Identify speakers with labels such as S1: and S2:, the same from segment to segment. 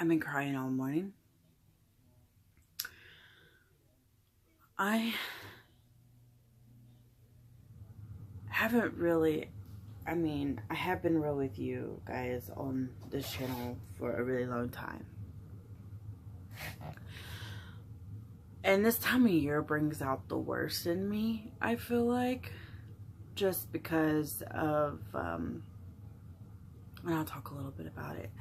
S1: I've been crying all morning. I haven't really, I have been real with you guys on this channel for a really long time. And this time of year brings out the worst in me, I feel like. Just because of, and I'll talk a little bit about it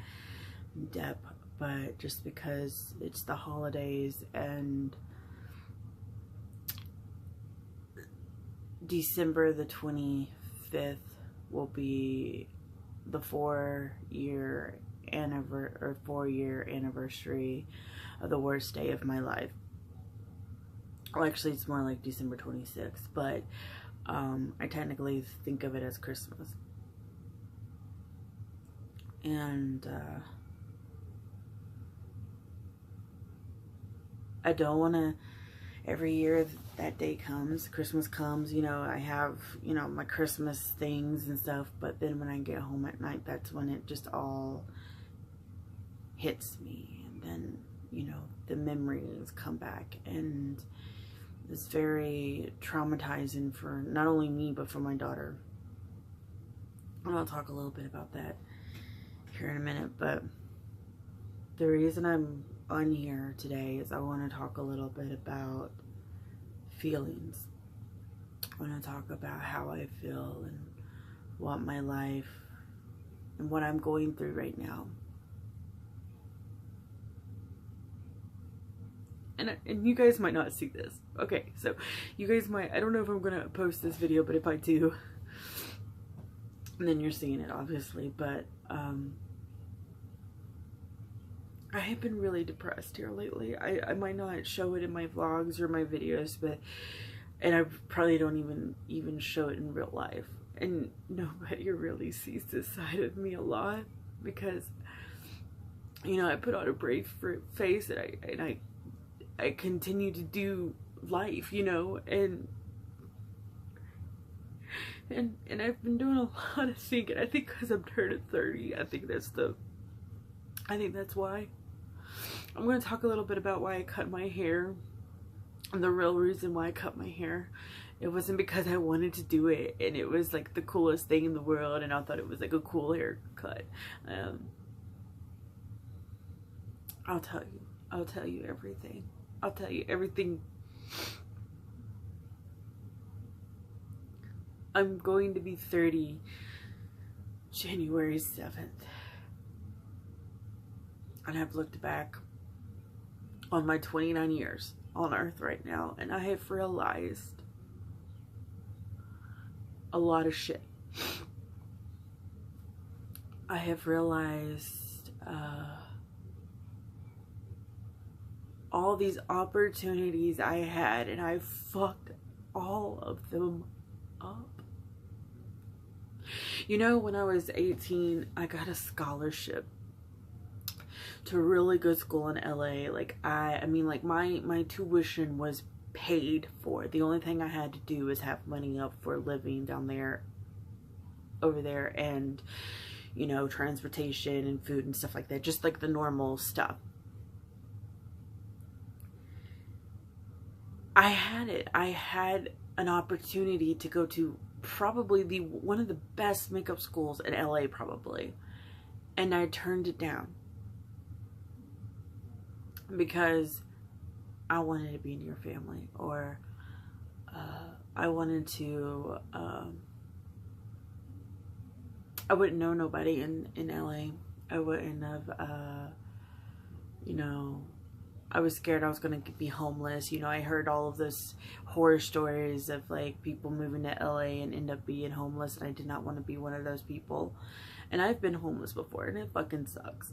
S1: in depth, but just because it's the holidays and December the 25th will be the 4-year anniversary of the worst day of my life. Well, actually, it's more like December 26th, but I technically think of it as Christmas. And I don't want to, every year that day comes, Christmas comes, you know, I have, you know, my Christmas things and stuff, but then when I get home at night, that's when it just all hits me. And then, you know, the memories come back, and it's very traumatizing for not only me, but for my daughter. And I'll talk a little bit about that here in a minute, but the reason I'm on here today is I want to talk a little bit about feelings. I want to talk about how I feel and what my life and what I'm going through right now. And you guys might not see this. Okay, so you guys might, I don't know if I'm going to post this video, but if I do, then you're seeing it obviously, but I have been really depressed here lately. I might not show it in my vlogs or my videos, and I probably don't even show it in real life. And nobody really sees this side of me a lot because, you know, I put on a brave face and I continue to do life, you know, and I've been doing a lot of thinking. I think because I'm turning 30, I think that's why. I'm going to talk a little bit about why I cut my hair. And the real reason why I cut my hair, it wasn't because I wanted to do it and it was like the coolest thing in the world and I thought it was like a cool haircut. I'll tell you everything. I'll tell you everything. I'm going to be 30 January 7th. And I've looked back on my 29 years on earth right now, and I have realized a lot of shit. I have realized all these opportunities I had, and I fucked all of them up. You know, when I was 18, I got a scholarship to a really good school in LA. Like I mean, like my tuition was paid for. The only thing I had to do was have money up for living down there, over there, and, you know, transportation and food and stuff like that. Just like the normal stuff. I had it. I had an opportunity to go to probably one of the best makeup schools in LA, probably. And I turned it down. Because I wanted to be near family, or I wanted to, I wouldn't know nobody in LA. I wouldn't have, you know, I was scared I was going to be homeless. You know, I heard all of those horror stories of like people moving to LA and end up being homeless, and I did not want to be one of those people. And I've been homeless before, and it fucking sucks.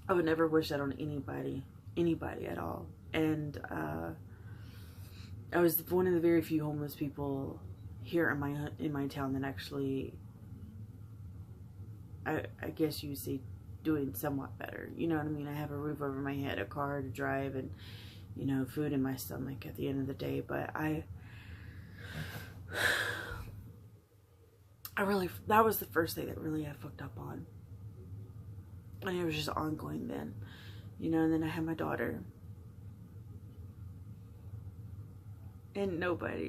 S1: I would never wish that on anybody at all. And I was one of the very few homeless people here in my town that actually, I guess you would say, doing somewhat better. You know what I mean? I have a roof over my head, a car to drive, and, you know, food in my stomach at the end of the day. But that was the first thing that really I fucked up on. And it was just ongoing then, you know. And then I had my daughter. And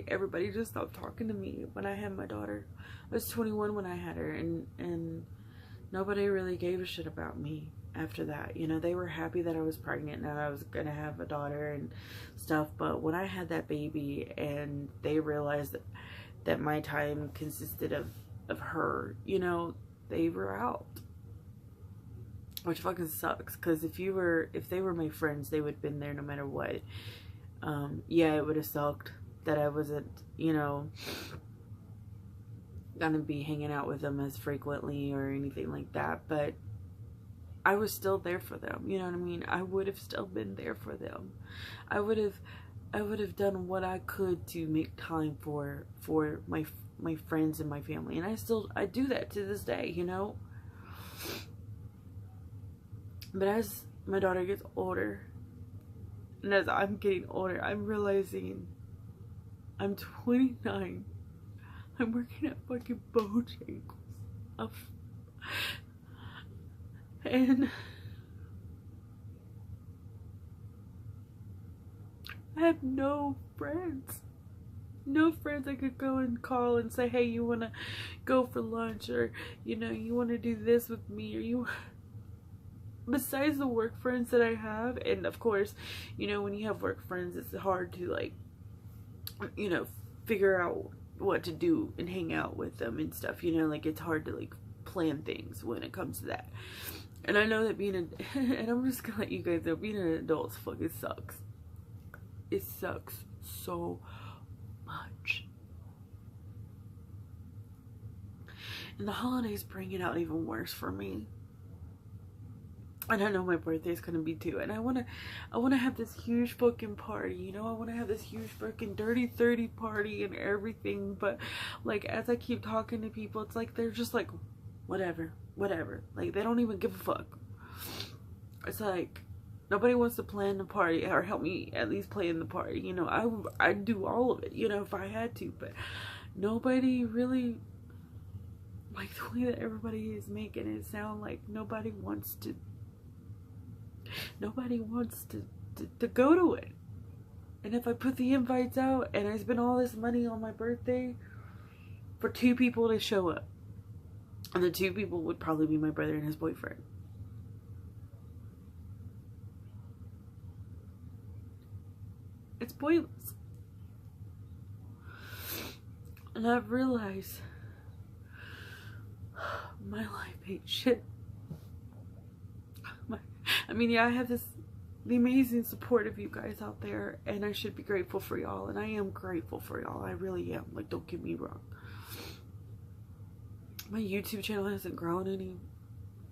S1: everybody just stopped talking to me when I had my daughter. I was 21 when I had her, and nobody really gave a shit about me after that. You know, they were happy that I was pregnant and I was gonna have a daughter and stuff. But when I had that baby and they realized that my time consisted of her, you know, they were out. Which fucking sucks, because if they were my friends, they would have been there no matter what. Yeah, it would have sucked that I wasn't, you know, gonna be hanging out with them as frequently or anything like that, but I was still there for them, you know what I mean? I would have still been there for them. I would have done what I could to make time for my friends and my family, and I do that to this day, you know? But as my daughter gets older, and as I'm getting older, I'm realizing I'm 29. I'm working at fucking Bojangles. And I have no friends. No friends I could go and call and say, hey, you want to go for lunch? Or, you know, you want to do this with me? Or you... Besides the work friends that I have, and of course, you know, when you have work friends, it's hard to, like, you know, figure out what to do and hang out with them and stuff, you know, like, it's hard to, like, plan things when it comes to that. And I know that and I'm just gonna let you guys know, being an adult fucking sucks. It sucks so much. And the holidays bring it out even worse for me. And I know my birthday's gonna be too, and I wanna have this huge fucking party, you know. I wanna have this huge fucking dirty 30 party and everything, but like, as I keep talking to people, it's like they're just like, whatever, like they don't even give a fuck. It's like nobody wants to plan the party or help me at least plan the party, you know. I'd do all of it, you know, if I had to, but nobody really, like, the way that everybody is making it sound like nobody wants to go to it. And if I put the invites out and I spend all this money on my birthday for 2 people to show up, and the 2 people would probably be my brother and his boyfriend, it's pointless. And I've realized my life ain't shit. I mean, yeah, I have the amazing support of you guys out there, and I should be grateful for y'all, and I am grateful for y'all. I really am. Like, don't get me wrong. My YouTube channel hasn't grown any.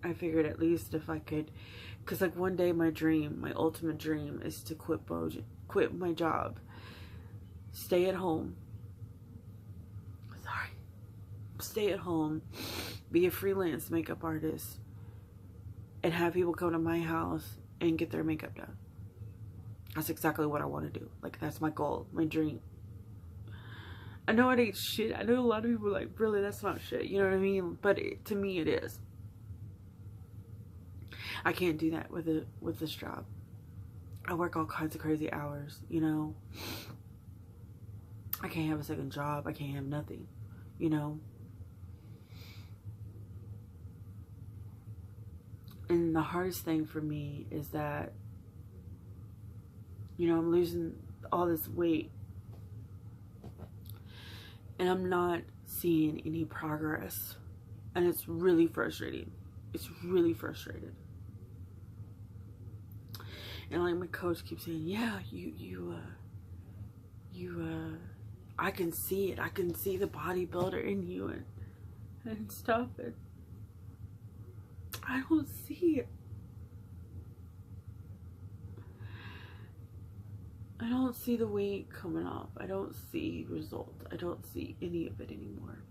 S1: I figured at least if I could, because like one day my ultimate dream is to quit my job, stay at home. Stay at home, be a freelance makeup artist, and have people come to my house and get their makeup done. That's exactly what I want to do. Like, that's my goal, my dream. I know it ain't shit. I know a lot of people are like, really, that's not shit. You know what I mean? But to me, it is. I can't do that with this job. I work all kinds of crazy hours, you know. I can't have a second job. I can't have nothing, you know. And the hardest thing for me is that, you know, I'm losing all this weight and I'm not seeing any progress, and it's really frustrating. It's really frustrating. And like my coach keeps saying, yeah, I can see it. I can see the bodybuilder in you and stuff. And I don't see it. I don't see the weight coming off. I don't see results. I don't see any of it anymore.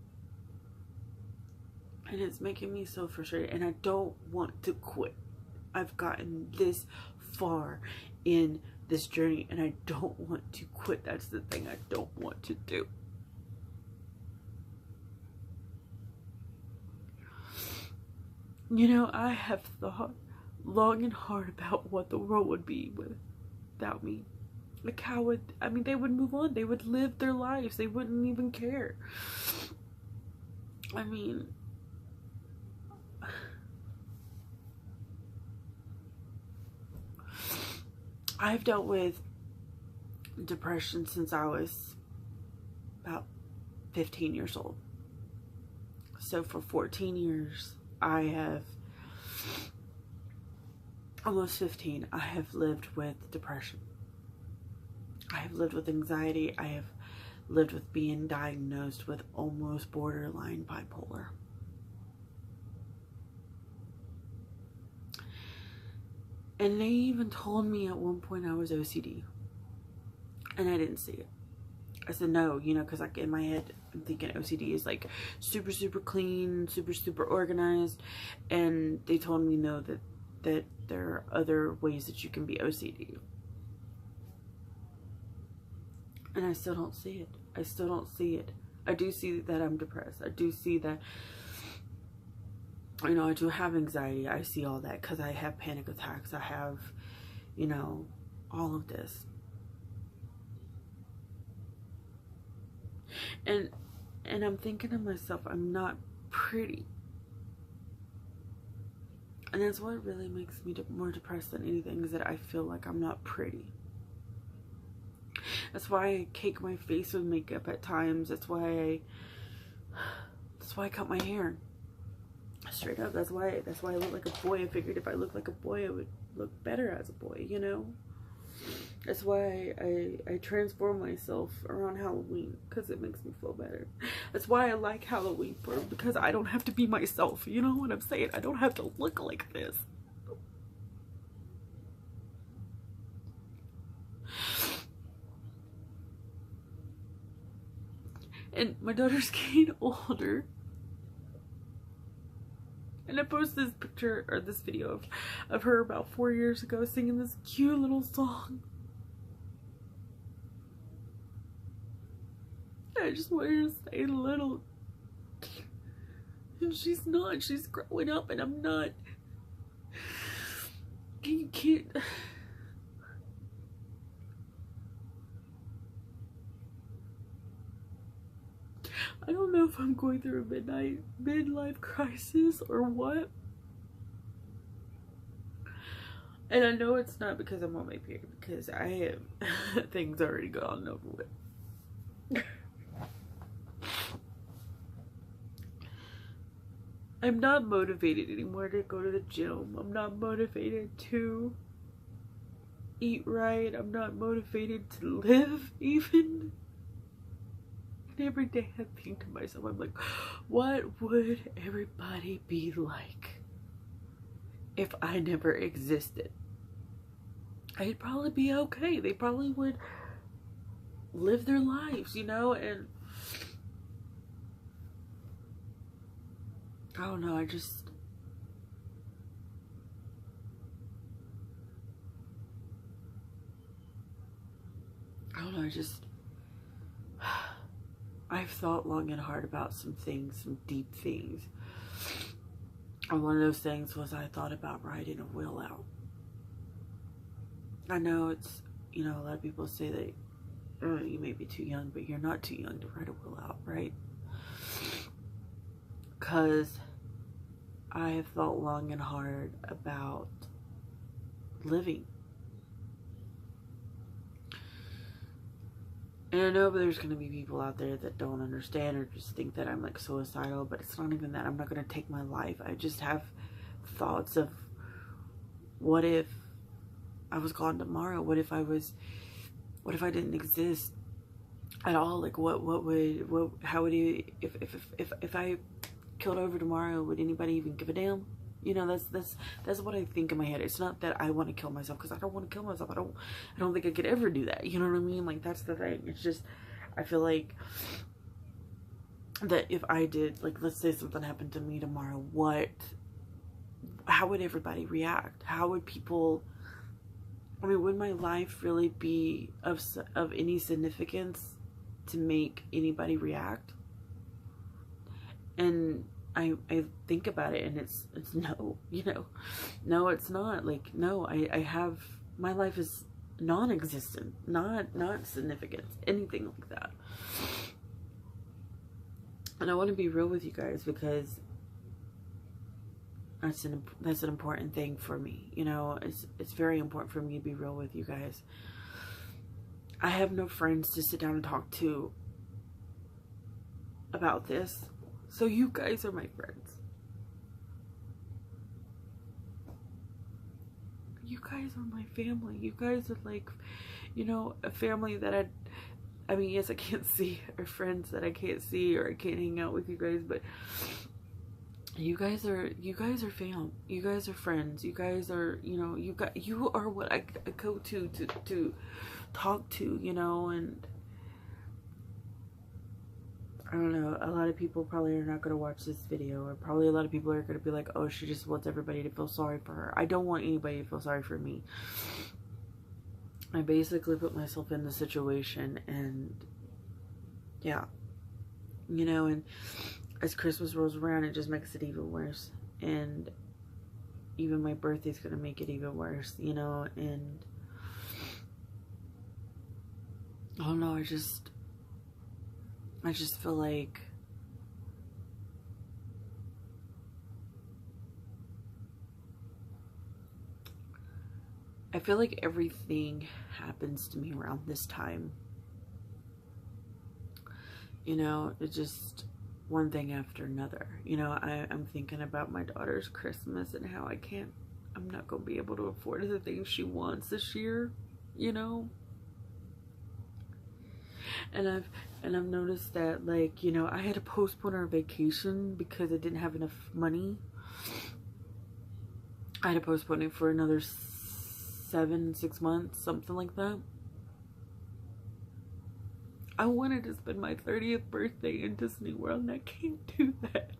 S1: And it's making me so frustrated. And I don't want to quit. I've gotten this far in this journey and I don't want to quit. That's the thing I don't want to do. You know, I have thought long and hard about what the world would be without me. Like, how would, I mean, they would move on. They would live their lives. They wouldn't even care. I mean, I've dealt with depression since I was about 15 years old. So for 14 years, I have, almost 15, I have lived with depression. I have lived with anxiety. I have lived with being diagnosed with almost borderline bipolar. And they even told me at one point I was OCD. And I didn't see it. I said no, you know, because like in my head, I'm thinking OCD is like super, super clean, super, super organized. And they told me no, that there are other ways that you can be OCD. And I still don't see it. I still don't see it. I do see that I'm depressed. I do see that, you know, I do have anxiety. I see all that because I have panic attacks. I have, you know, all of this. And I'm thinking to myself, I'm not pretty. And that's what really makes me more depressed than anything, is that I feel like I'm not pretty. That's why I cake my face with makeup at times. That's why I cut my hair. Straight up. That's why I look like a boy. I figured if I looked like a boy, I would look better as a boy, you know? That's why I transform myself around Halloween, because it makes me feel better. That's why I like Halloween, because I don't have to be myself. You know what I'm saying? I don't have to look like this. And my daughter's getting older. And I posted this picture, or this video of her about 4 years ago singing this cute little song. I just want her to stay little. And she's not. She's growing up and I'm not. You can't. I don't know if I'm going through a midlife crisis or what. And I know it's not because I'm on my period, because I have things already gone over with. I'm not motivated anymore to go to the gym. I'm not motivated to eat right. I'm not motivated to live even. And every day I think to myself, I'm like, what would everybody be like if I never existed? I'd probably be okay. They probably would live their lives, you know? And I don't know, I don't know, I've thought long and hard about some things, some deep things. And one of those things was I thought about writing a will out. I know it's, you know, a lot of people say that you may be too young, but you're not too young to write a will out, right? Because I have thought long and hard about living. And I know there's going to be people out there that don't understand or just think that I'm like suicidal, but it's not even that. I'm not going to take my life. I just have thoughts of, what if I was gone tomorrow? What if I didn't exist at all? Like how would you, if I killed over tomorrow, would anybody even give a damn? You know, that's what I think in my head. It's not that I want to kill myself, because I don't want to kill myself. I don't think I could ever do that. You know what I mean? Like, that's the thing. It's just, I feel like that if I did, like, let's say something happened to me tomorrow, how would everybody react? How would people, I mean, would my life really be of any significance to make anybody react? And I think about it, and it's no, you know, no, it's not. Like, no, I have, my life is non-existent, not significant, anything like that. And I want to be real with you guys, because that's an important thing for me. You know, it's very important for me to be real with you guys. I have no friends to sit down and talk to about this, so you guys are my friends. You guys are my family. You guys are like, you know, a family that I mean, yes, I can't see, or friends that I can't see, or I can't hang out with you guys, but you guys are fam. You guys are friends. You guys are, you know, you are what I go to talk to, you know. And I don't know, a lot of people probably are not going to watch this video, or probably a lot of people are going to be like, oh, she just wants everybody to feel sorry for her. I don't want anybody to feel sorry for me. I basically put myself in the situation, and yeah, you know, and as Christmas rolls around, it just makes it even worse. And even my birthday's gonna make it even worse, you know. And I don't know, I just feel like everything happens to me around this time. You know, it's just one thing after another. You know, I'm thinking about my daughter's Christmas and how I'm not going to be able to afford the things she wants this year, you know? And I've noticed that, like, you know, I had to postpone our vacation because I didn't have enough money. I had to postpone it for another 6 months, something like that. I wanted to spend my 30th birthday in Disney World, and I can't do that.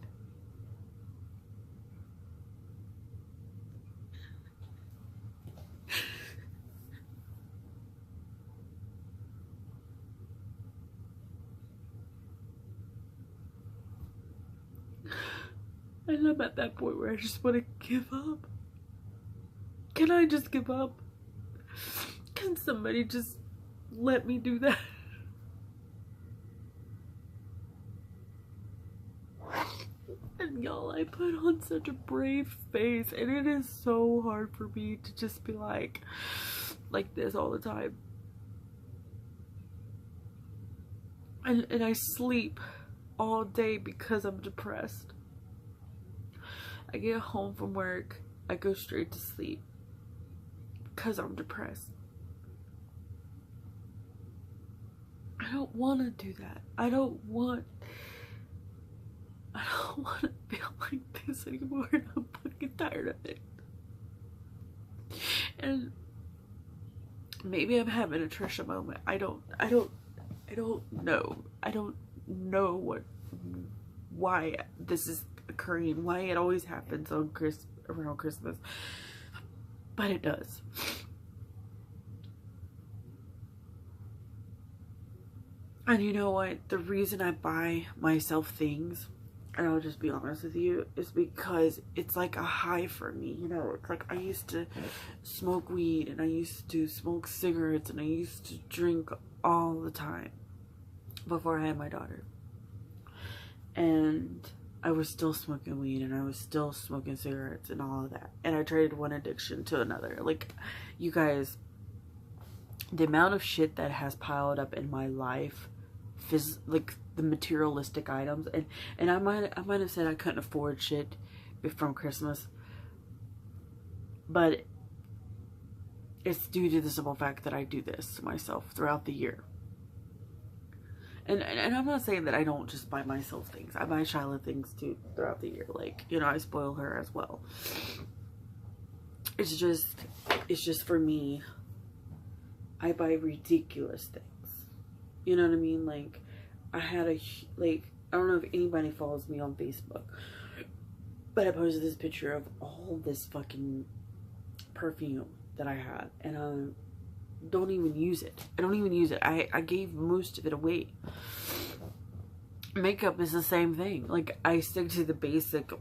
S1: And I'm at that point where I just want to give up. Can I just give up? Can somebody just let me do that? And y'all, I put on such a brave face, and it is so hard for me to just be like this all the time. And I sleep all day because I'm depressed. I get home from work, I go straight to sleep because I'm depressed. I don't want to do that. I don't want to feel like this anymore, and I'm fucking tired of it. And maybe I'm having a Trisha moment. I don't know. I don't know why this is occurring, why it always happens on around Christmas, but it does. And you know what? The reason I buy myself things, and I'll just be honest with you, is because it's like a high for me. You know, it's like I used to smoke weed, and I used to smoke cigarettes, and I used to drink all the time before I had my daughter. And I was still smoking weed, and I was still smoking cigarettes and all of that. And I traded one addiction to another. Like, you guys, the amount of shit that has piled up in my life, like the materialistic items, and I might have said I couldn't afford shit from Christmas, but it's due to the simple fact that I do this to myself throughout the year. And I'm not saying that I don't just buy myself things. I buy Shiloh things too throughout the year. Like, you know, I spoil her as well. It's just for me, I buy ridiculous things. You know what I mean? Like, I had I don't know if anybody follows me on Facebook, but I posted this picture of all this fucking perfume that I had, and I don't even use it. I don't even use it. I gave most of it away. makeup is the same thing. Like, I stick to the basic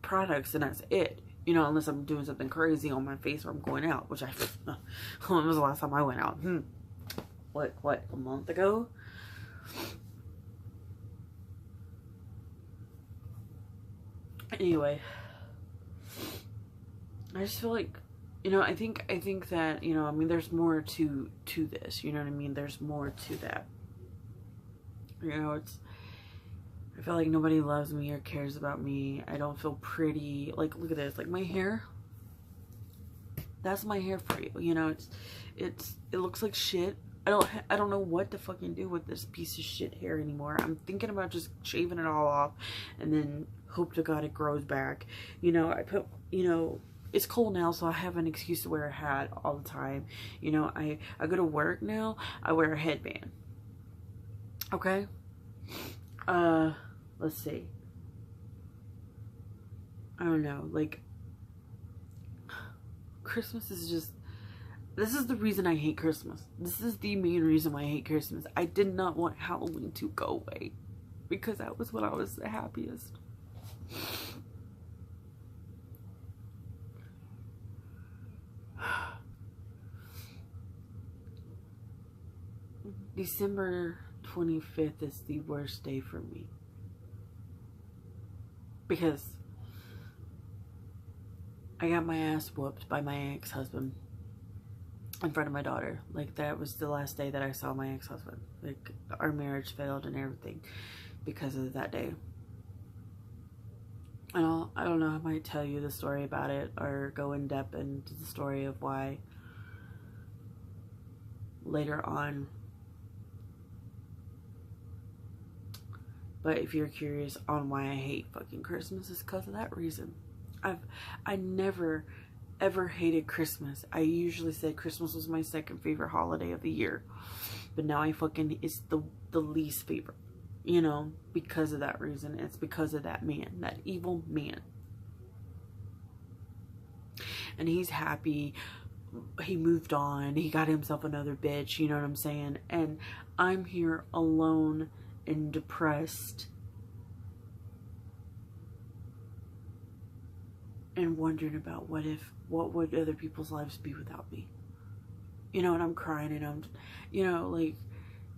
S1: products and that's it. You know, unless I'm doing something crazy on my face or I'm going out, which when was the last time I went out? What, a month ago? Anyway, I just feel like, you know, I think that, you know, I mean, there's more to this, you know what I mean? There's more to that. You know, I feel like nobody loves me or cares about me. I don't feel pretty. Like, look at this. Like, my hair. That's my hair for you. You know, it looks like shit. I don't know what to fucking do with this piece of shit hair anymore. I'm thinking about just shaving it all off and then hope to God it grows back. You know, you know, it's cold now, so I have an excuse to wear a hat all the time. You know, I go to work now. I wear a headband. Okay? Let's see. I don't know, like, Christmas is just, this is the reason I hate Christmas. This is the main reason why I hate Christmas. I did not want Halloween to go away, because that was when I was the happiest. December 25th is the worst day for me. Because I got my ass whooped by my ex-husband in front of my daughter. Like, that was the last day that I saw my ex-husband. Like, our marriage failed and everything because of that day. I don't know, I might tell you the story about it or go in depth into the story of why later on. But if you're curious on why I hate fucking Christmas, it's because of that reason. I never ever hated Christmas. I usually said Christmas was my second favorite holiday of the year. But now it's the least favorite. You know, because of that reason. It's because of that man, that evil man. And he's happy. He moved on. He got himself another bitch, you know what I'm saying? And I'm here alone and depressed and wondering about what would other people's lives be without me, you know, and I'm crying and I'm, you know, like,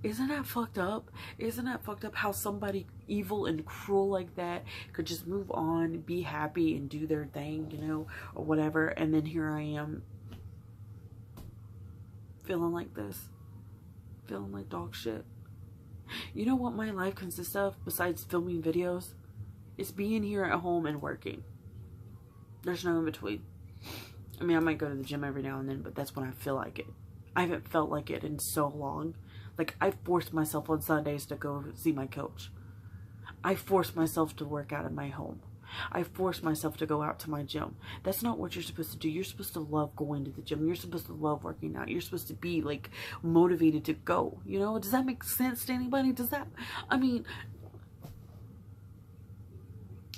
S1: isn't that fucked up? Isn't that fucked up how somebody evil and cruel like that could just move on, be happy and do their thing, you know, or whatever, and then here I am feeling like this, feeling like dog shit. You know what my life consists of besides filming videos? It's being here at home and working. There's no in between. I mean, I might go to the gym every now and then, but that's when I feel like it. I haven't felt like it in so long. Like, I forced myself on Sundays to go see my coach. I forced myself to work out in my home. I forced myself to go out to my gym. That's not what you're supposed to do. You're supposed to love going to the gym. You're supposed to love working out. You're supposed to be, like, motivated to go. You know? Does that make sense to anybody? Does that... I mean...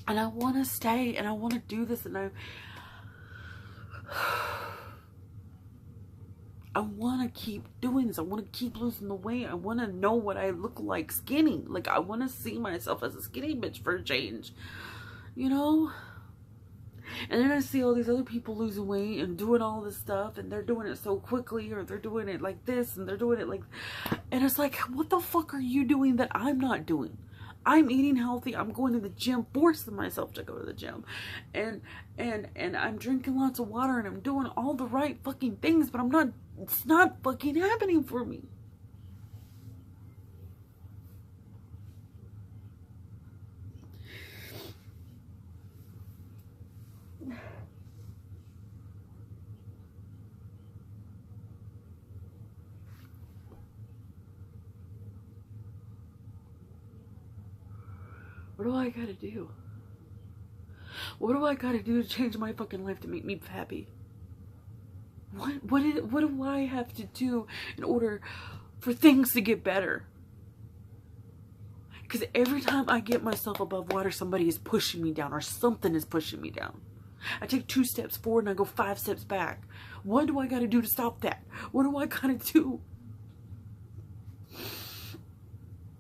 S1: And I want to stay. And I want to do this. And I want to keep doing this. I want to keep losing the weight. I want to know what I look like skinny. Like, I want to see myself as a skinny bitch for a change. You know? And then I see all these other people losing weight and doing all this stuff, and they're doing it so quickly, or they're doing it like this, and they're doing it like... And it's like, what the fuck are you doing that I'm not doing? I'm eating healthy. I'm going to the gym, forcing myself to go to the gym. And I'm drinking lots of water, and I'm doing all the right fucking things, but I'm not... It's not fucking happening for me. What do I gotta do? What do I gotta do to change my fucking life to make me happy? What do I have to do in order for things to get better? Because every time I get myself above water, somebody is pushing me down, or something is pushing me down. I take 2 steps forward and I go 5 steps back. What do I gotta do to stop that? What do I gotta do?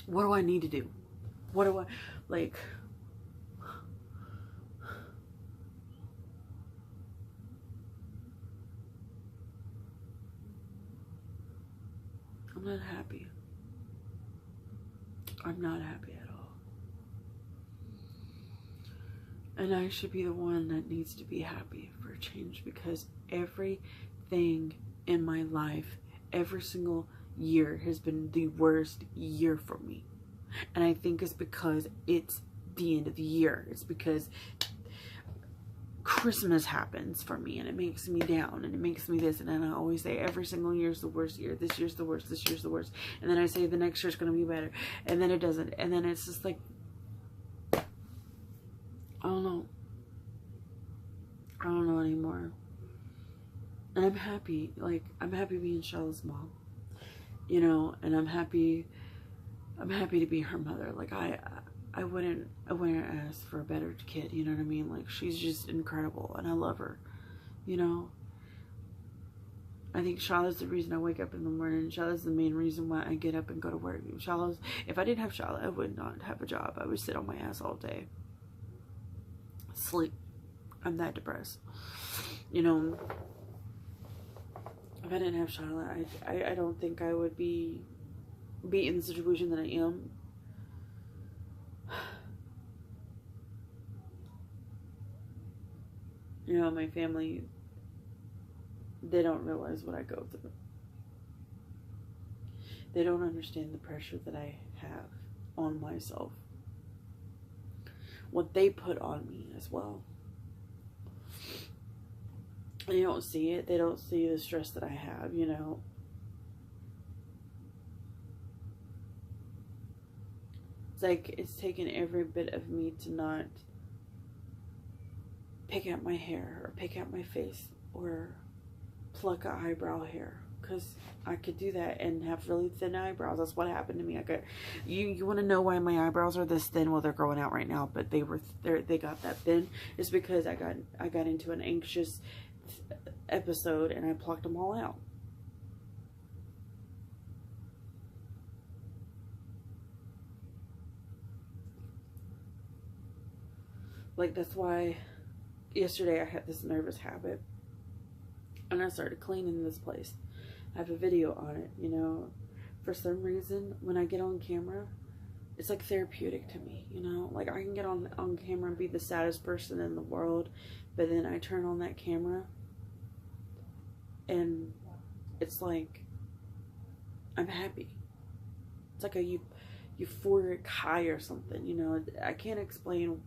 S1: What do I need to do? What do I, like, I'm not happy. I'm not happy at all. And I should be the one that needs to be happy for a change, because everything in my life, every single year has been the worst year for me. And I think it's because it's the end of the year. It's because Christmas happens for me and it makes me down and it makes me this. And then I always say every single year is the worst year. This year's the worst. This year's the worst. And then I say the next year's going to be better. And then it doesn't. And then it's just like, I don't know. I don't know anymore. And I'm happy. Like, I'm happy being Shallow's mom. You know, and I'm happy to be her mother. Like, I wouldn't ask for a better kid, you know what I mean? Like, she's just incredible and I love her, you know? I think Shallow's the reason I wake up in the morning. Shallow's the main reason why I get up and go to work. Shallow's, if I didn't have Shallow, I would not have a job. I would sit on my ass all day. Sleep. I'm that depressed. You know, if I didn't have Shallow, I don't think I would be in the situation that I am. You know, my family, they don't realize what I go through. They don't understand the pressure that I have on myself. What they put on me as well. They don't see it. They don't see the stress that I have, you know. It's like, it's taken every bit of me to not pick out my hair or pick out my face or pluck an eyebrow hair, because I could do that and have really thin eyebrows. That's what happened to me. I got, you want to know why my eyebrows are this thin? Well, they're growing out right now, but they got that thin. It's because I got into an anxious episode and I plucked them all out. Like, that's why yesterday I had this nervous habit and I started cleaning this place. I have a video on it, you know. For some reason, when I get on camera, it's like therapeutic to me, you know. Like, I can get on camera and be the saddest person in the world, but then I turn on that camera and it's like I'm happy. It's like a euphoric high or something, you know. I can't explain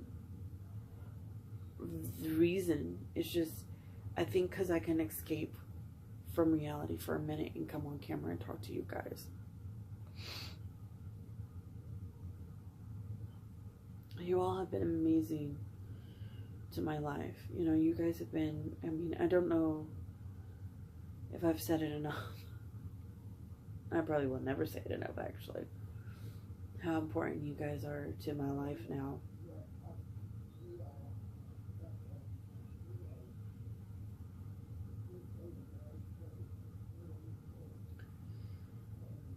S1: the reason. It's just, I think because I can escape from reality for a minute and come on camera and talk to you guys. You all have been amazing to my life. You know, you guys have been, I mean, I don't know if I've said it enough. I probably will never say it enough, actually. How important you guys are to my life now.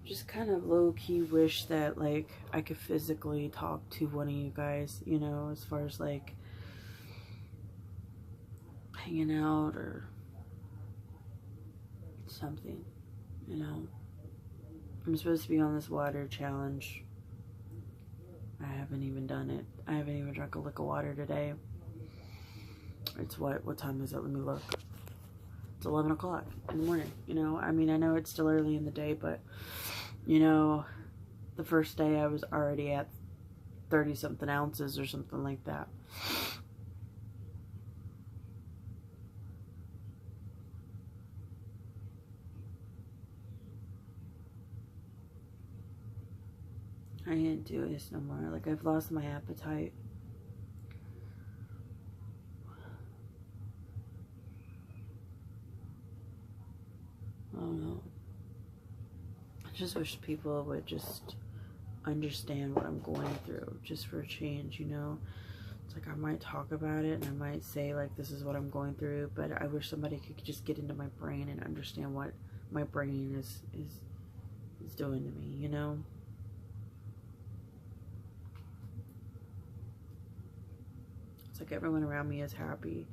S1: Just kind of low-key wish that, like, I could physically talk to one of you guys, you know, as far as, like, hanging out or something, you know. I'm supposed to be on this water challenge. I haven't even done it. I haven't even drunk a lick of water today. It's what time is it? Let me look. It's 11 o'clock in the morning, you know. I mean, I know it's still early in the day, but, you know, the first day I was already at 30-something ounces or something like that. I can't do this no more. Like, I've lost my appetite. I don't know. I just wish people would just understand what I'm going through, just for a change, you know. It's like, I might talk about it and I might say, like, this is what I'm going through, but I wish somebody could just get into my brain and understand what my brain is doing to me, you know. like everyone around me is happy.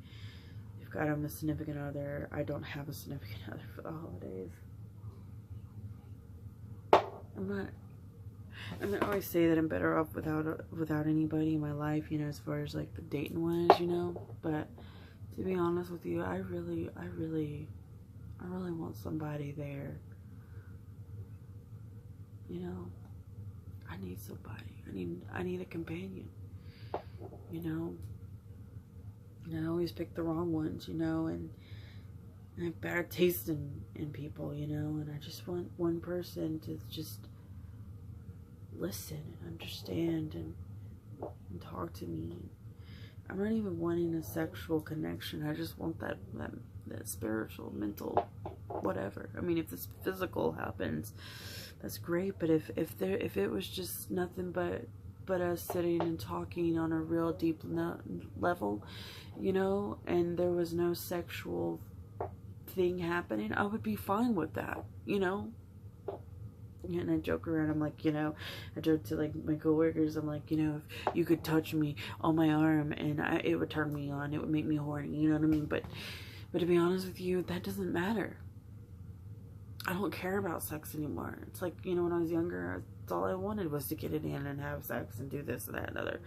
S1: You've got a significant other. I don't have a significant other for the holidays. I always say that I'm better off without anybody in my life, you know, as far as like the dating wise, you know. But to be honest with you, I really want somebody there. You know, I need somebody. I need a companion. You know, and I always pick the wrong ones, you know, and I have bad taste in people, you know, and I just want one person to just listen and understand and talk to me. I'm not even wanting a sexual connection. I just want that spiritual, mental, whatever. I mean, if this physical happens, that's great. But if it was just nothing but us sitting and talking on a real deep level, you know, and there was no sexual thing happening, I would be fine with that, you know. And I joke around, I'm like, you know, I joke to like my coworkers, I'm like, you know, if you could touch me on my arm and it would turn me on, it would make me horny, you know what I mean? But to be honest with you, that doesn't matter. I don't care about sex anymore. It's like, you know, when I was younger, that's all I wanted was to get it in and have sex and do this and that and other.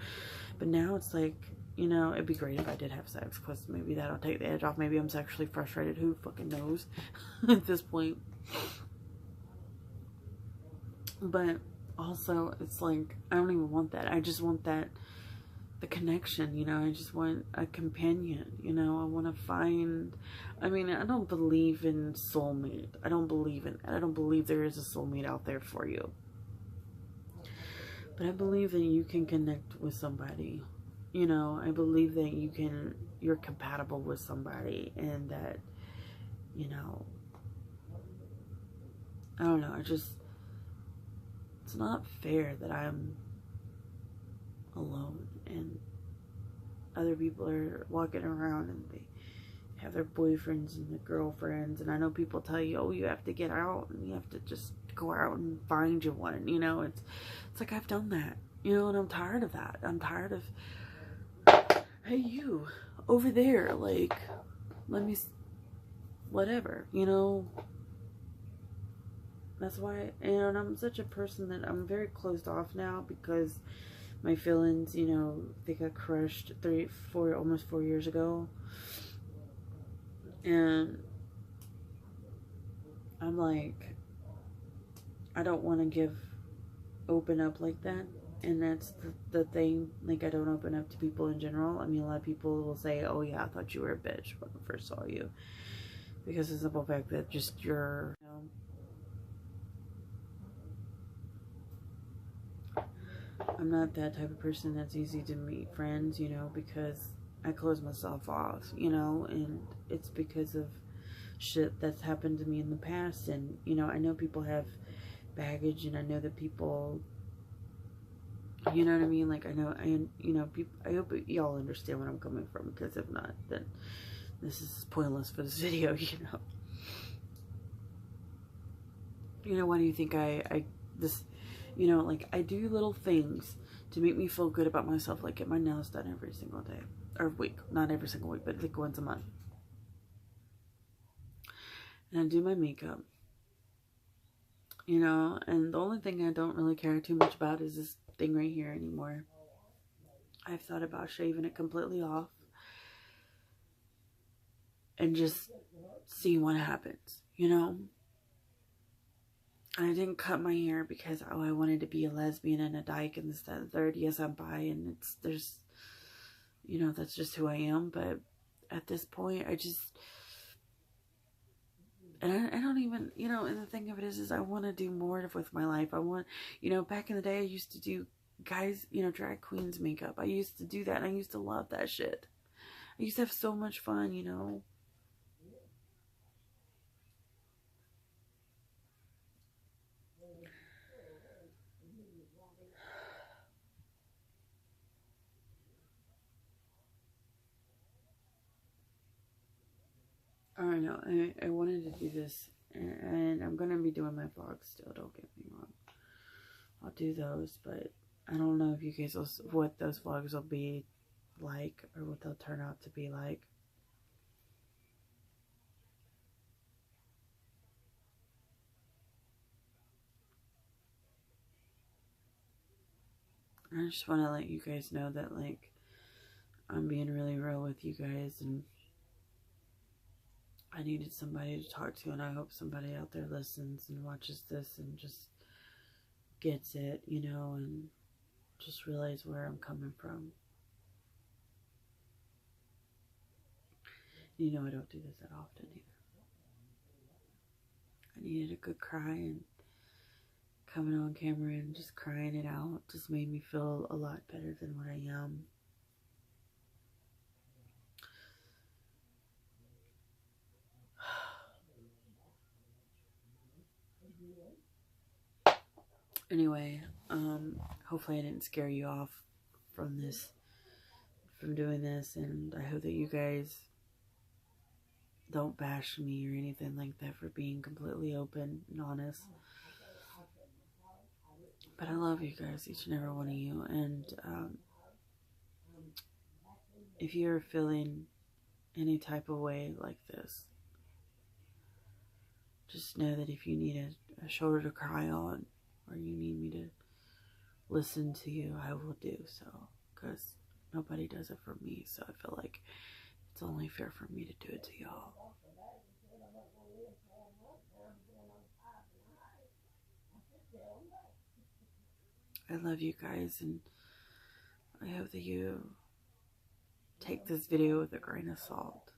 S1: But now it's like, you know, it'd be great if I did have sex, because maybe that'll take the edge off. Maybe I'm sexually frustrated. Who fucking knows at this point? But also, it's like, I don't even want that. I just want the connection, you know. I just want a companion, you know. I want to find, I mean, I don't believe in soulmate. I don't believe there is a soulmate out there for you. But I believe that you can connect with somebody, you know. I believe that you're compatible with somebody, and that, you know, I don't know, it's not fair that I'm alone and other people are walking around and they have their boyfriends and their girlfriends. And I know people tell you, oh, you have to get out and you have to just go out and find you one. You know, it's like, I've done that, you know, and I'm tired of that. I'm tired of, hey, you over there, like, let me, whatever, you know. That's why, and I'm such a person that I'm very closed off now, because my feelings, you know, they got crushed almost 4 years ago. And I'm like, I don't want to open up like that. And that's the thing. Like, I don't open up to people in general. I mean, a lot of people will say, oh yeah, I thought you were a bitch when I first saw you. Because of the simple fact that just you're, you know, I'm not that type of person that's easy to meet friends, you know, because I close myself off, you know, and it's because of shit that's happened to me in the past. And, you know, I know people have baggage, and I know that people, you know what I mean? Like, you know, people, I hope y'all understand where I'm coming from, because if not, then this is pointless for this video, you know. You know, why do you think you know, like, I do little things to make me feel good about myself, like get my nails done every single day, or week, not every single week, but like once a month. And I do my makeup, you know, and the only thing I don't really care too much about is this thing right here anymore. I've thought about shaving it completely off and just seeing what happens, you know. And I didn't cut my hair because, oh, I wanted to be a lesbian and a dyke and this, that, and the third. Yes, I'm bi, and you know, that's just who I am. But at this point, and I don't even, you know, and the thing of it is I want to do more with my life. I want, you know, back in the day, I used to do guys, you know, drag queens makeup. I used to do that, and I used to love that shit. I used to have so much fun, you know. I don't know. I wanted to do this, and I'm going to be doing my vlogs still, don't get me wrong. I'll do those, but I don't know if you guys what those vlogs will be like or what they'll turn out to be like. I just want to let you guys know that, like, I'm being really real with you guys, and I needed somebody to talk to, and I hope somebody out there listens and watches this and just gets it, you know, and just realize where I'm coming from. You know, I don't do this that often either. I needed a good cry, and coming on camera and just crying it out just made me feel a lot better than what I am. Anyway, hopefully I didn't scare you off from doing this, and I hope that you guys don't bash me or anything like that for being completely open and honest. But I love you guys, each and every one of you, and if you're feeling any type of way like this, just know that if you need a shoulder to cry on, or you need me to listen to you, I will do so, because nobody does it for me, so I feel like it's only fair for me to do it to y'all. I love you guys, and I hope that you take this video with a grain of salt.